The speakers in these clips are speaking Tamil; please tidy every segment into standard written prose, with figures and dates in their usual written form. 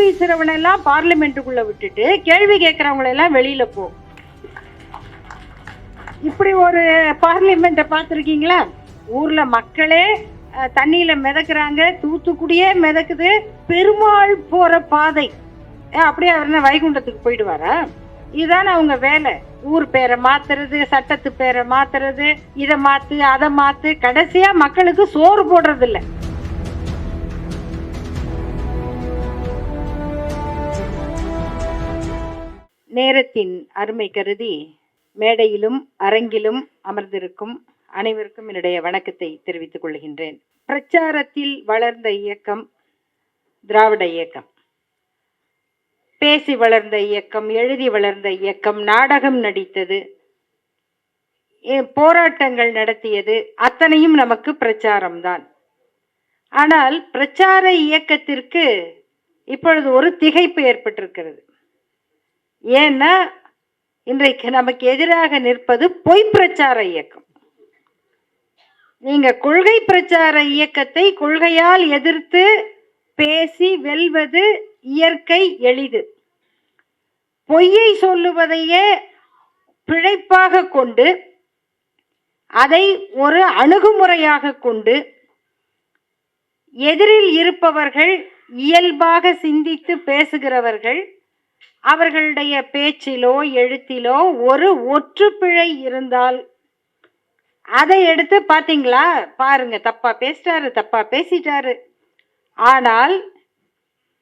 வீசுறவனை எல்லாம் பார்லிமெண்ட்டுக்குள்ள விட்டுட்டு கேள்வி கேட்கறவங்களை எல்லாம் வெளியில போ. இப்படி ஒரு பார்லிமெண்ட்டை பார்த்துருக்கீங்களா? ஊர்ல மக்களே தண்ணியில மிதக்குறாங்க, தூத்துக்குடியே மிதக்குது. பெருமாள் போற பாதை அப்படியே அவர் என்ன வைகுண்டத்துக்கு போயிடுவாரா? இதுதானே அவங்க வேலை. ஊர் பேரை மாத்துறது, சட்டத்து பேரை மாத்துறது, இதை மாத்து அதை மாத்து, கடைசியா மக்களுக்கு சோறு போடுறது இல்லை. நேரத்தின் அருமை கருதி மேடையிலும் அரங்கிலும் அமர்ந்திருக்கும் அனைவருக்கும் என்னுடைய வணக்கத்தை தெரிவித்துக் கொள்கின்றேன். பிரச்சாரத்தில் வளர்ந்த இயக்கம் திராவிட இயக்கம், பேசி வளர்ந்த இயக்கம், எழுதி வளர்ந்த இயக்கம், நாடகம் நடித்தது, போராட்டங்கள் நடத்தியது, அத்தனையும் நமக்கு பிரச்சாரம்தான். ஆனால் பிரச்சார இயக்கத்திற்கு இப்பொழுது ஒரு திகைப்பு ஏற்பட்டிருக்கிறது. ஏன்னா இன்றைக்கு நமக்கு எதிராக நிற்பது பொய் பிரச்சார இயக்கம். நீங்க கொள்கை பிரச்சார இயக்கத்தை கொள்கையால் எதிர்த்து பேசி வெல்வது இயற்கை, எளிது. பொய்யை சொல்லுவதையே பிழைப்பாக கொண்டு, அதை ஒரு அணுகுமுறையாக கொண்டு, எதிரில் இருப்பவர்கள் இயல்பாக சிந்தித்து பேசுகிறவர்கள், அவர்களுடைய பேச்சிலோ எழுத்திலோ ஒரு ஒற்றுப்பிழை இருந்தால் அதை எடுத்து பாத்தீங்களா, பாருங்க தப்பா பேசிட்டாரு, தப்பா பேசிட்டாரு. ஆனால்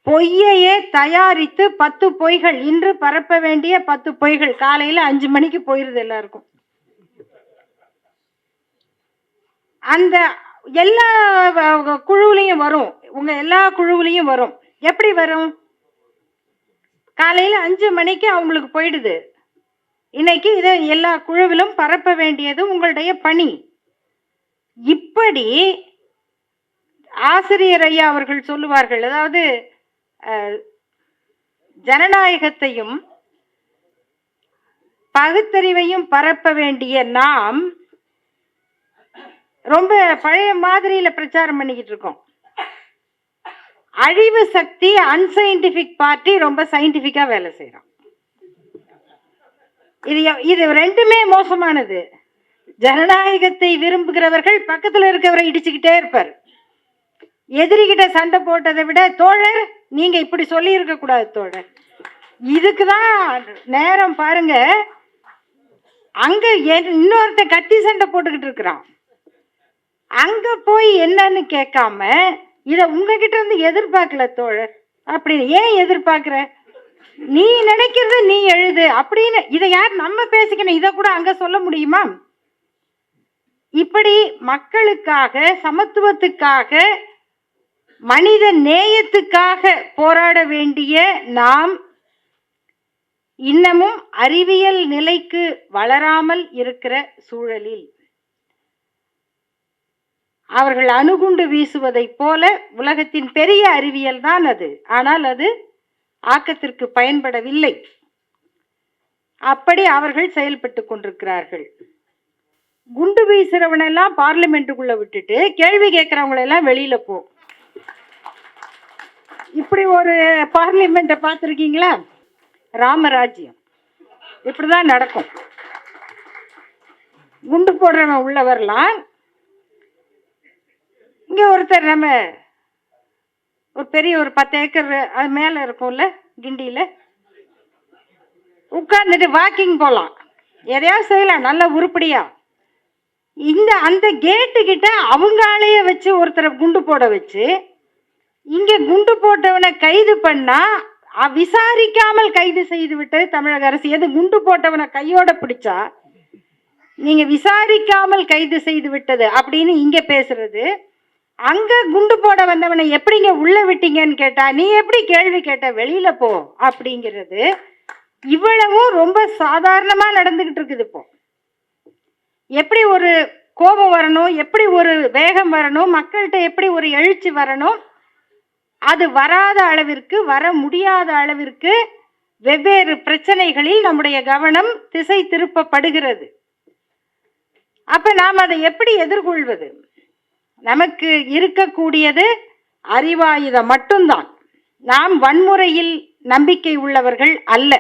பொய்யையே தயாரித்து 10 பொய்கள், இன்று பரப்ப வேண்டிய 10 பொய்கள் காலையில 5 மணிக்கு போயிருது எல்லாருக்கும். அந்த எல்லா குழுவிலையும் வரும், உங்க எல்லா குழுவிலையும் வரும். எப்படி வரும்? காலையில 5 மணிக்கு அவங்களுக்கு போயிடுது. இன்னைக்கு இதை எல்லா குழுவிலும் பரப்ப வேண்டியது உங்களுடைய பணி. இப்படி ஆசிரியர் ஐயா அவர்கள் சொல்லுவார்கள், அதாவது ஜனநாயகத்தையும் பகுத்தறிவையும் பரப்ப வேண்டிய நாம் ரொம்ப பழைய மாதிரியில பிரச்சாரம் பண்ணிக்கிட்டு இருக்கோம். அழிவு சக்தி அன்சைன்டிபிக் பார்ட்டி ரொம்ப சயின்டிபிக்கா வேலை செய்யறோம். இது ரெண்டுமே மோசமானது. ஜனநாயகத்தை விரும்புகிறவர்கள் பக்கத்துல இருக்கவரை இடிச்சுக்கிட்டே இருப்பார். எதிரிகிட்ட சண்டை போட்டதை விட, தோழர் நீங்க இப்படி சொல்லி இருக்க கூடாது தோழர், இதுக்குதான் நேரம் பாருங்க. அங்க இன்னொருத்த கத்தி சண்டை போட்டுக்கிட்டு இருக்கிறான், அங்க போய் என்னன்னு கேட்காம இத உங்ககிட்ட இருந்து எதிர்பார்க்கல தோழர் அப்படின்னு. ஏன் எதிர்பார்க்கிற? நீ நினைக்கிறது நீ எழுது அப்படின்னு. இதை யார் நம்ம பேசிக்கணும், இதை கூட அங்க சொல்ல முடியுமா? இப்படி மக்களுக்காக, சமத்துவத்துக்காக, மனித நேயத்துக்காக போராட வேண்டிய நாம் இன்னமும் அறிவியல் நிலைக்கு வளராமல் இருக்கிற சூழலில் அவர்கள் அணுகுண்டு வீசுவதை போல, உலகத்தின் பெரிய அறிவியல் தான் அது, ஆனால் அது ஆக்கத்திற்கு பயன்படவில்லை. அப்படி அவர்கள் செயல்பட்டு கொண்டிருக்கிறார்கள். குண்டு வீசுறவனெல்லாம் பார்லிமெண்ட்டுக்குள்ள விட்டுட்டு கேள்வி கேட்கறவங்களை எல்லாம் வெளியில போ. இப்படி ஒரு பார்லிமெண்ட்டை பார்த்துருக்கீங்களா? ராமராஜ்யம் இப்படிதான் நடக்கும். குண்டு போடுறவன் உள்ள வரலாம். இங்க ஒருத்தர், நம்ம ஒரு பெரிய ஒரு 10 ஏக்கர் அது மேல இருக்கும்ல கிண்டியில, உட்கார்ந்துட்டு வாக்கிங் போலாம், எதையாவது செய்யலாம் நல்ல உருப்படியா. அந்த கேட்டு கிட்ட அவங்க ஆளைய வச்சு ஒருத்தரை குண்டு போட வச்சு, இங்க குண்டு போட்டவனை கைது பண்ணா விசாரிக்காமல் கைது செய்து விட்டது தமிழக அரசு. எது குண்டு போட்டவனை கையோட பிடிச்சா நீங்க விசாரிக்காமல் கைது செய்து விட்டது அப்படின்னு இங்க பேசுறது. அங்க குண்டு போட வந்தவனை எப்படிங்க உள்ள விட்டீங்கன்னு கேட்டா, நீ எப்படி கேள்வி கேட்ட, வெளியில போ அப்படிங்கிறது. இவ்வளவும் ரொம்ப சாதாரணமா நடந்துகிட்டு இருக்குது. இப்போ எப்படி ஒரு கோபம் வரணும், எப்படி ஒரு வேகம் வரணும், மக்கள்கிட்ட எப்படி ஒரு எழுச்சி வரணும், அது வராத அளவிற்கு, வர முடியாத அளவிற்கு வெவ்வேறு பிரச்சனைகளில் நம்முடைய கவனம் திசை திருப்பப்படுகிறது. அப்ப நாம் அதை எப்படி எதிர்கொள்வது? நமக்கு இருக்கக்கூடியது அறிவாயுதம் மட்டும்தான். நாம் வன்முறையில் நம்பிக்கை உள்ளவர்கள் அல்ல.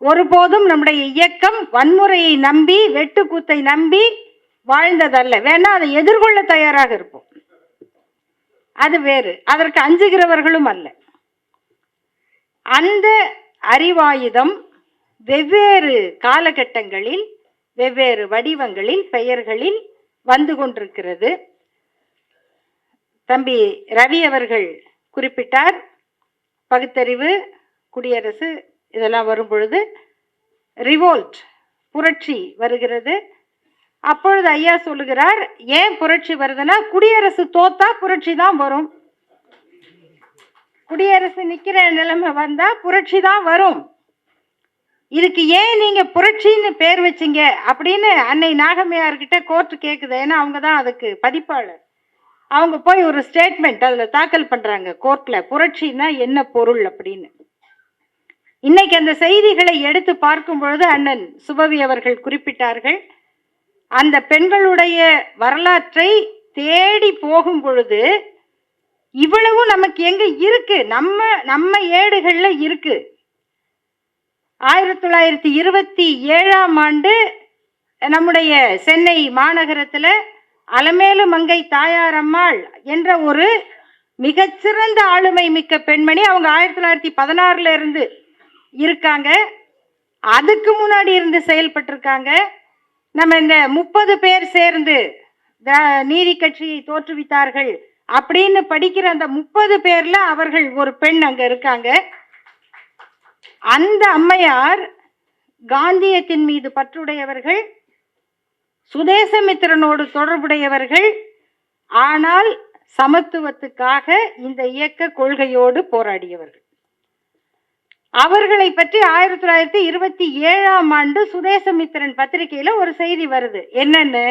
ஒருபோதும் நம்முடைய இயக்கம் வன்முறையை நம்பி வெட்டுக்கூத்தை நம்பி வாழ்ந்ததல்ல. வேணா அதை எதிர்கொள்ள தயாராக இருப்போம், அது வேறு. அதற்கு அஞ்சுகிறவர்களும் அல்ல. அந்த அறிவாயுதம் வெவ்வேறு காலகட்டங்களில் வெவ்வேறு வடிவங்களில் பெயர்களில் வந்து கொண்டிருக்கிறது. தம்பி ரவி அவர்கள் குறிப்பிட்டார், பகுத்தறிவு, குடியரசு இதெல்லாம் வரும் பொழுது ரிவோல்ட், புரட்சி வருகிறது. அப்பொழுது ஐயா சொல்லுகிறார், ஏன் புரட்சி வருதுன்னா குடியரசு தோத்தா புரட்சி தான் வரும், குடியரசு நிக்கிற நிலைமை வந்தா புரட்சி தான் வரும், இதுக்கு ஏன் நீங்க புரட்சின்னு பேர் வச்சிங்க அப்படின்னு அன்னை நாகம்மையார்கிட்ட கோர்ட்டு கேட்குது. ஏன்னா அவங்க தான் அதுக்கு பதிப்பாளர். அவங்க போய் ஒரு ஸ்டேட்மெண்ட் அதில் தாக்கல் பண்ணுறாங்க கோர்ட்டில், புரட்சின்னா என்ன பொருள் அப்படின்னு. இன்னைக்கு அந்த செய்திகளை எடுத்து பார்க்கும் பொழுது அண்ணன் சுபவி அவர்கள் குறிப்பிட்டார்கள், அந்த பெண்களுடைய வரலாற்றை தேடி போகும் பொழுது இவ்வளவு நமக்கு எங்க இருக்கு, நம்ம ஏடுகள்ல இருக்கு. 1927 நம்முடைய சென்னை மாநகரத்தில் அலமேலு மங்கை தாயாரம்மாள் என்ற ஒரு மிகச்சிறந்த ஆளுமை மிக்க பெண்மணி, அவங்க 1916 இருந்து இருக்காங்க, அதுக்கு முன்னாடி இருந்து செயல்பட்டிருக்காங்க. நம்ம இந்த 30 பேர் சேர்ந்து நீதி கட்சியை தோற்றுவித்தார்கள் அப்படின்னு படிக்கிற அந்த 30 பேர்ல அவர்கள் ஒரு பெண் அங்க இருக்காங்க. அந்த அம்மையார் காந்தியத்தின் மீது பற்றுடையவர்கள், சுதேசமித்திரனோடு தொடர்புடையவர்கள், ஆனால் சமத்துவத்துக்காக இந்த இயக்க கொள்கையோடு போராடியவர்கள். அவர்களை பற்றி 1927 சுதேசமித்திரன் பத்திரிகையில ஒரு செய்தி வருது. என்னன்னு,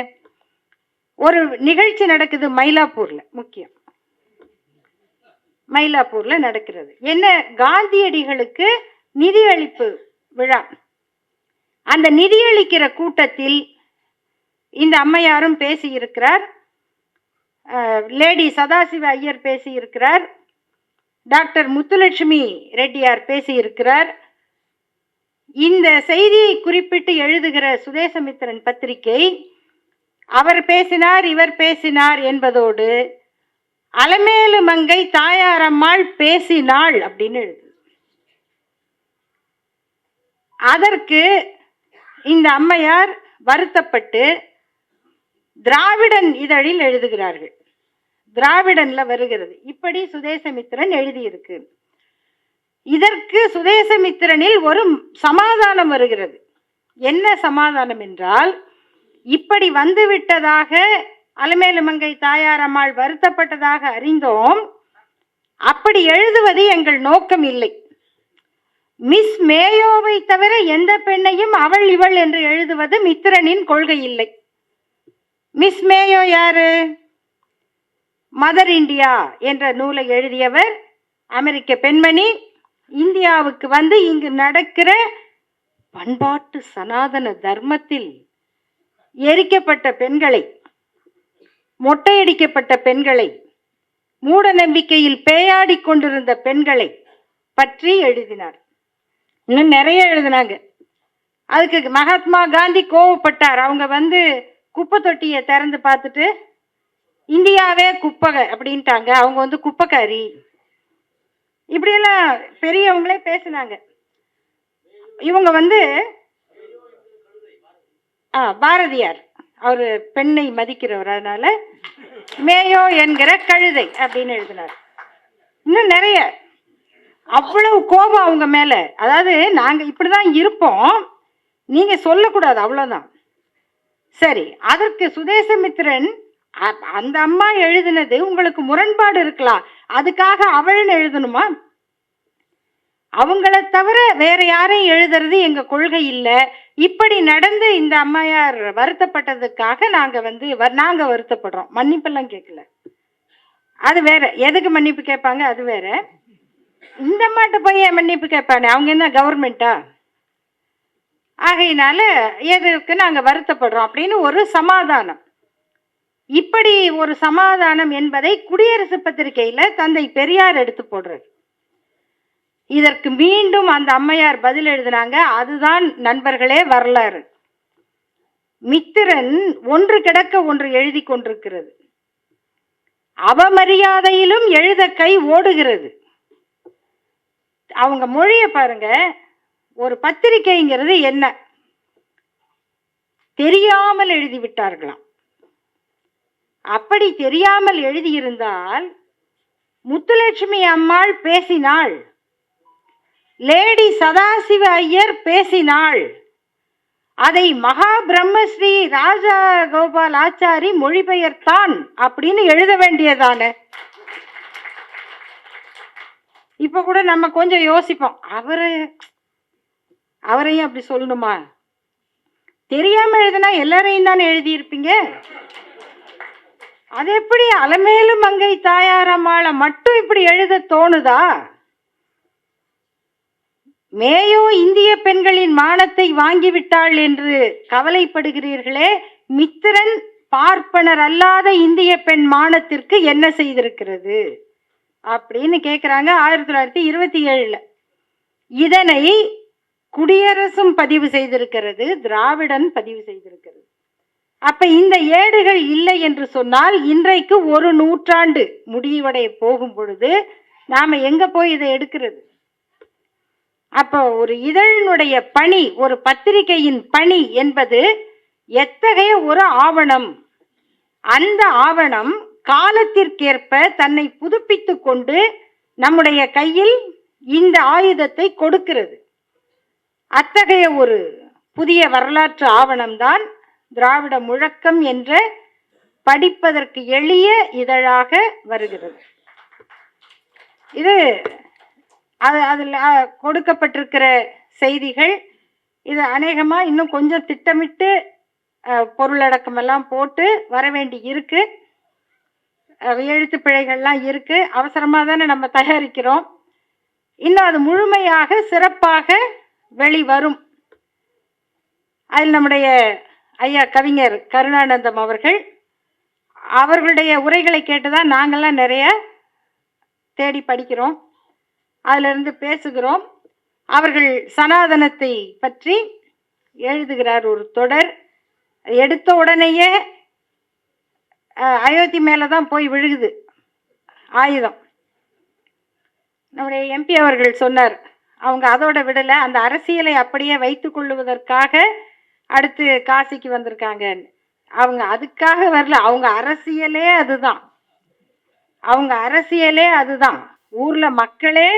ஒரு நிகழ்ச்சி நடக்குது மயிலாப்பூர்ல, முக்கியம் மயிலாப்பூர்ல நடக்கிறது. என்ன, காந்தியடிகளுக்கு நிதியளிப்பு விழா. அந்த நிதியளிக்கிற கூட்டத்தில் இந்த அம்மையாரும் பேசியிருக்கிறார், லேடி சதாசிவ ஐயர் பேசியிருக்கிறார், டாக்டர் முத்துலட்சுமி ரெட்டியார் பேசியிருக்கிறார். இந்த செய்தியை குறிப்பிட்டு எழுதுகிற சுதேசமித்திரன் பத்திரிகை அவர் பேசினார் இவர் பேசினார் என்பதோடு அலமேலு மங்கை தாயாரம்மாள் பேசினாள் அப்படின்னு எழுது. அதற்கு இந்த அம்மையார் வருத்தப்பட்டு திராவிடன் இதழில் எழுதுகிறார்கள். திராவிடன்ல வருகிறது, இப்படி சுதேசமித்திரன் எழுதியிருக்கு. இதற்கு சுதேசமித்திரனில் ஒரு சமாதானம் வருகிறது. என்ன சமாதானம் என்றால், இப்படி வந்துவிட்டதாக அலமேலு மங்கை தாயாரம்மாள் வருத்தப்பட்டதாக அறிந்தோம், அப்படி எழுதுவது எங்கள் நோக்கம் இல்லை. மிஸ் மேயோவை தவிர எந்த பெண்ணையும் அவள் இவள் என்று எழுதுவது மித்திரனின் கொள்கை இல்லை. மிஸ் மேயோ யாரு? மதர் இந்தியா என்ற நூலை எழுதியவர், அமெரிக்க பெண்மணி. இந்தியாவுக்கு வந்து இங்கு நடக்கிற பண்பாட்டு சனாதன தர்மத்தில் எரிக்கப்பட்ட பெண்களை, மொட்டையடிக்கப்பட்ட பெண்களை, மூட நம்பிக்கையில் பேயாடி கொண்டிருந்த பெண்களை பற்றி எழுதினார். இன்னும் நிறைய எழுதினாங்க. அதுக்கு மகாத்மா காந்தி கோவப்பட்டார். அவங்க வந்து குப்பை தொட்டியை திறந்து பார்த்துட்டு இந்தியாவே குப்பை அப்படின்ட்டாங்க, அவங்க வந்து குப்பைக்காரி, இப்படியெல்லாம் பெரியவங்களே பேசினாங்க. இவங்க வந்து பாரதியார் அவர் பெண்ணை மதிக்கிறவர், அதனால மேயோ என்கிற கழுதை அப்படின்னு எழுதினார். இன்னும் நிறைய, அவ்வளவு கோபம் அவங்க மேல. அதாவது நாங்க இப்படிதான் இருப்போம், நீங்க சொல்லக்கூடாது, அவ்வளவுதான். சரி, அதற்கு சுதேசமித்திரன் அந்த அம்மா எழுதினது உங்களுக்கு முரண்பாடு இருக்கலாம், அதுக்காக அவள்னு எழுதணுமா? அவங்கள தவிர வேற யாரையும் எழுதுறது எங்க கொள்கை இல்லை. இப்படி நடந்து இந்த அம்மையார் வருத்தப்பட்டதுக்காக நாங்க வருத்தப்படுறோம். மன்னிப்பெல்லாம் கேட்கல, அது வேற. எதுக்கு மன்னிப்பு கேட்பாங்க அது வேற. இந்த அம்மாட்ட போய் மன்னிப்பு கேட்பானே, அவங்க என்ன கவர்மெண்டா? ஆகையினால எதுக்கு நாங்க வருத்தப்படுறோம் அப்படின்னு ஒரு சமாதானம். இப்படி ஒரு சமாதானம் என்பதை குடியரசு பத்திரிகையில தந்தை பெரியார் எடுத்து போடுறாரு. இதற்கு மீண்டும் அந்த அம்மையார் பதில் எழுதினாங்க. அதுதான் நண்பர்களே வரலாறு. மித்திரன் ஒன்று கிடக்க ஒன்று எழுதி கொண்டிருக்கிறது. அவமரியாதையிலும் எழுத கை ஓடுகிறது. அவங்க மொழியை பாருங்க. ஒரு பத்திரிகைங்கிறது என்ன? தெரியாமல் எழுதிவிட்டார்களாம். அப்படி தெரியாமல் எழுதியிருந்தால் முத்துலட்சுமி அம்மாள் பேசினாள், லேடி சதாசிவ ஐயர் பேசினாள், அதை மகா பிரம்மஸ்ரீ ராஜா கோபால் ஆச்சாரி மொழிபெயர்த்தான் அப்படின்னு எழுத வேண்டியதானே. இப்ப கூட நம்ம கொஞ்சம் யோசிப்போம், அவரையும் அப்படி சொல்லணுமா? தெரியாம எழுதுனா எல்லாரையும் தானே எழுதியிருப்பீங்க. அது எப்படி அலமேலு மங்கை தாயாரம்மாளை மட்டும் இப்படி எழுத தோணுதா? மேயோ இந்திய பெண்களின் மானத்தை வாங்கிவிட்டாள் என்று கவலைப்படுகிறீர்களே, மித்திரன் பார்ப்பனர் அல்லாத இந்திய பெண் மானத்திற்கு என்ன செய்திருக்கிறது அப்படின்னு கேட்குறாங்க 1927. இதனை குடியரசும் பதிவு செய்திருக்கிறது, திராவிடன் பதிவு செய்திருக்கிறது. அப்ப இந்த ஏடுகள் இல்லை என்று சொன்னால் இன்றைக்கு ஒரு நூற்றாண்டு முடிவடைய போகும் பொழுது நாம எங்க போய் இதை எடுக்கிறது? அப்போ ஒரு இதழினுடைய பணி, ஒரு பத்திரிகையின் பணி என்பது எத்தகைய ஒரு ஆவணம். அந்த ஆவணம் காலத்திற்கேற்ப தன்னை புதுப்பித்து கொண்டு நம்முடைய கையில் இந்த ஆயுதத்தை கொடுக்கிறது. அத்தகைய ஒரு புதிய வரலாற்று ஆவணம்தான் திராவிட முழக்கம் என்ற படிப்பதற்கு எளிய இதழாக வருகிறது. இது அதில் கொடுக்கப்பட்டிருக்கிற செய்திகள். இது அநேகமாக இன்னும் கொஞ்சம் திட்டமிட்டு பொருளடக்கம் எல்லாம் போட்டு வர வேண்டி இருக்கு. எழுத்து பிழைகள்லாம் இருக்கு. அவசரமாக தானே நம்ம தயாரிக்கிறோம். இன்னும் அது முழுமையாக சிறப்பாக வெளிவரும். அதில் நம்முடைய ஐயா கவிஞர் கருணானந்தம் அவர்களுடைய உரைகளை கேட்டுதான் நாங்கள்லாம் நிறைய தேடி படிக்கிறோம், அதிலிருந்து பேசுகிறோம். அவர்கள் சனாதனத்தை பற்றி எழுதுகிறார் ஒரு தொடர். எடுத்த உடனேயே அயோத்தி மேலே தான் போய் விழுகுது ஆயுதம். நம்முடைய எம்பி அவர்கள் சொன்னார், அவங்க அதோட விடலை, அந்த அரசியலை அப்படியே வைத்து கொள்ளுவதற்காக அடுத்து காசிக்கு வந்திருக்காங்க. அவங்க அதுக்காக வரல, அவங்க அரசியலே அதுதான். ஊர்ல மக்களே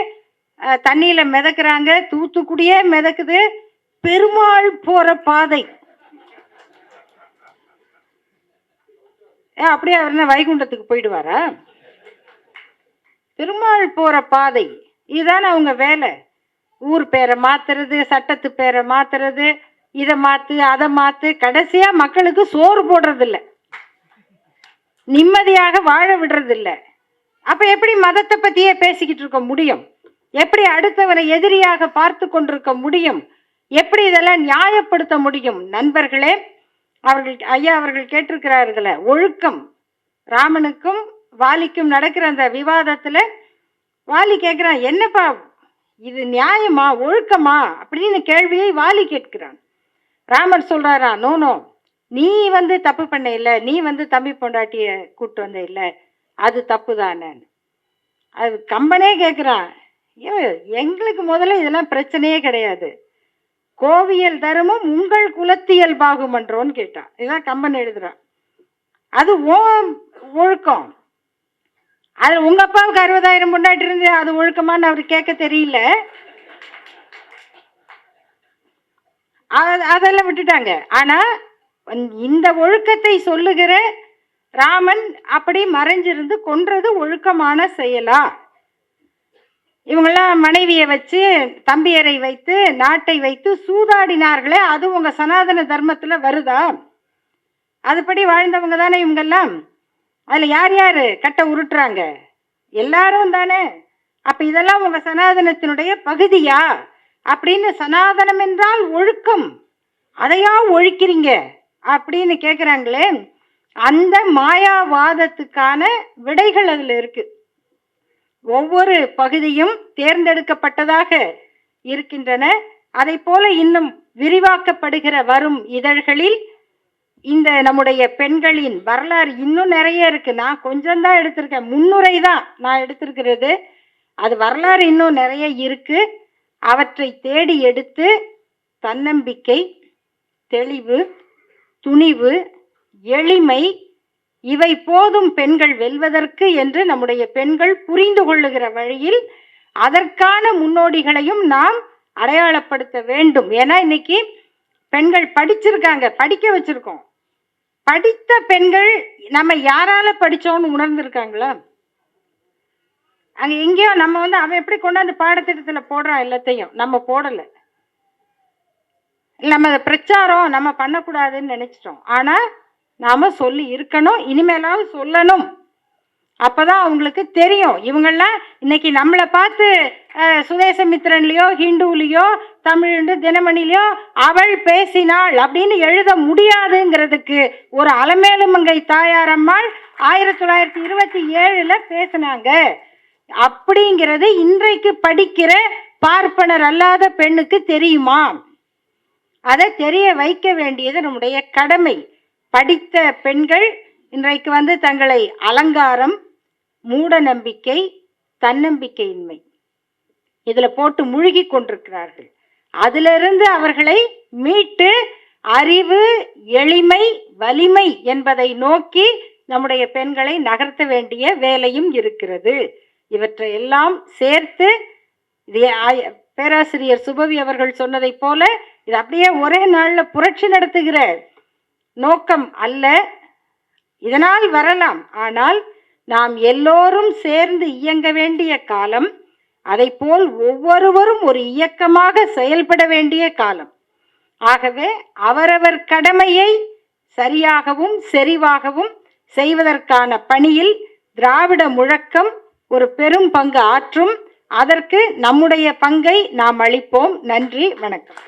தண்ணியில மிதக்குறாங்க, தூத்துக்குடியே மிதக்குது. பெருமாள் போற பாதை அப்படியே அவர் என்ன வைகுண்டத்துக்கு போயிடுவாரா? பெருமாள் போற பாதை இதுதானே அவங்க வேலை. ஊர் பேரை மாத்துறது, சட்டத்து பேரை மாத்துறது, இதை மாத்து அதை மாத்து, கடைசியா மக்களுக்கு சோறு போடுறதில்ல, நிம்மதியாக வாழ விடுறதில்ல. அப்ப எப்படி மதத்தை பத்தியே பேசிக்கிட்டு இருக்க முடியும்? எப்படி அடுத்தவரை எதிரியாக பார்த்து கொண்டிருக்க முடியும்? எப்படி இதெல்லாம் நியாயப்படுத்த முடியும்? நண்பர்களே, ஐயா அவர்கள் கேட்டிருக்கிறார்கள, ஒழுக்கம். ராமனுக்கும் வாலிக்கும் நடக்கிற அந்த விவாதத்துல வாலி கேட்கிறான், என்னப்பா இது நியாயமா ஒழுக்கமா அப்படின்னு கேள்வியை வாலி கேட்கிறான். ராமர் சொல்றாரா, நோ, நீ தப்பு பண்ண இல்லை, நீ தம்பி பொண்டாட்டிய கூட்டு வந்த இல்லை, அது தப்பு தானே. அது கம்பனே கேட்குறான், எங்களுக்கு முதல்ல இதெல்லாம் பிரச்சனையே கிடையாது, கோவியல் தர்மம் உங்கள் குலத்தியல் பாகுமன்றோன்னு கேட்டான். இதுதான் கம்பன் எழுதுறான். அது ஒழுக்கம். அது உங்க அப்பாவுக்கு 60,000 பொண்டாட்டி இருந்து அது ஒழுக்கமான்னு அவர் கேட்க தெரியல. அதெல்லாம் விட்டுட்டாங்க. ஆனா இந்த ஒழுக்கத்தை சொல்லுகிற ராமன் அப்படி மறைஞ்சிருந்து கொன்றது ஒழுக்கமான செயலா? இவங்கெல்லாம் மனைவியை வச்சு, தம்பியரை வைத்து, நாட்டை வைத்து சூதாடினார்களே, அது உங்க சனாதன தர்மத்துல வருதா? அதுபடி வாழ்ந்தவங்க தானே இவங்கெல்லாம். அதுல யார் யாரு கட்டை உருட்டுறாங்க? எல்லாரும் தானே. அப்ப இதெல்லாம் உங்க சனாதனத்தினுடைய பகுதியா அப்படின்னு, சனாதனம் என்றால் ஒழுக்கம், அதையா ஒழிக்கிறீங்க அப்படின்னு கேட்குறாங்களே. அந்த மாயாவாதத்துக்கான விடைகள் அதுல இருக்கு. ஒவ்வொரு பகுதியும் தேர்ந்தெடுக்கப்பட்டதாக இருக்கின்றன. அதை போல இன்னும் விரிவாக்கப்படுகிற வரும் இதழ்களில் இந்த நம்முடைய பெண்களின் வரலாறு இன்னும் நிறைய இருக்கு. நான் கொஞ்சம் தான் எடுத்திருக்கேன், முன்னுரை தான் நான் எடுத்திருக்கிறது. அது வரலாறு இன்னும் நிறைய இருக்கு. அவற்றை தேடி எடுத்து தன்னம்பிக்கை, தெளிவு, துணிவு, எளிமை இவை போதும் பெண்கள் வெல்வதற்கு என்று நம்முடைய பெண்கள் புரிந்து கொள்ளுகிற வழியில் அதற்கான முன்னோடிகளையும் நாம் அடையாளப்படுத்த வேண்டும். ஏன்னா இன்னைக்கு பெண்கள் படிச்சிருக்காங்க, படிக்க வச்சிருக்கோம். படித்த பெண்கள் நம்ம யாரால படிச்சோம்னு உணர்ந்திருக்காங்களா? அங்க எங்கேயோ நம்ம அவன் எப்படி கொண்டாந்து பாடத்திட்டத்துல போடுறான், எல்லாத்தையும் நம்ம போடல. நம்ம பிரச்சாரம் நம்ம பண்ணக்கூடாதுன்னு நினைச்சிட்டோம். ஆனா நாம சொல்லி இருக்கணும், இனிமேலாவது சொல்லணும். அப்பதான் அவங்களுக்கு தெரியும். இவங்கெல்லாம் இன்னைக்கு நம்மளை பார்த்து சுதேசமித்திரன்லயோ ஹிந்துலயோ தமிழ் தினமணிலையோ அவள் பேசினாள் அப்படின்னு எழுத முடியாதுங்கிறதுக்கு ஒரு அலமேலுமங்கை தாயாரம்மாள் 1927 பேசினாங்க. அப்படிங்கிறது இன்றைக்கு படிக்கிற பார்ப்பனர் அல்லாத பெண்ணுக்கு தெரியுமா? அதை தெரிய வைக்க வேண்டியது நம்முடைய கடமை. படித்த பெண்கள் இன்றைக்கு தங்களை அலங்காரம், மூட நம்பிக்கை, தன்னம்பிக்கையின்மை இதுல போட்டு முழுகி கொண்டிருக்கிறார்கள். அதிலிருந்து அவர்களை மீட்டு அறிவு, எளிமை, வலிமை என்பதை நோக்கி நம்முடைய பெண்களை நகர்த்த வேண்டிய வேலையும் இருக்கிறது. இவற்றை எல்லாம் சேர்த்து பேராசிரியர் சுபவி அவர்கள் சொன்னதை போல இது அப்படியே ஒரே நாள்ல புரட்சி நடத்துகிற நோக்கம் அல்ல. இதனால் வரலாம், ஆனால் நாம் எல்லோரும் சேர்ந்து இயங்க வேண்டிய காலம். அதை போல் ஒவ்வொருவரும் ஒரு இயக்கமாக செயல்பட வேண்டிய காலம். ஆகவே அவரவர் கடமையை சரியாகவும் செறிவாகவும் செய்வதற்கான பணியில் திராவிட முழக்கம் ஒரு பெரும் பங்கு ஆற்றும். அதற்கு நம்முடைய பங்கை நாம் அளிப்போம். நன்றி, வணக்கம்.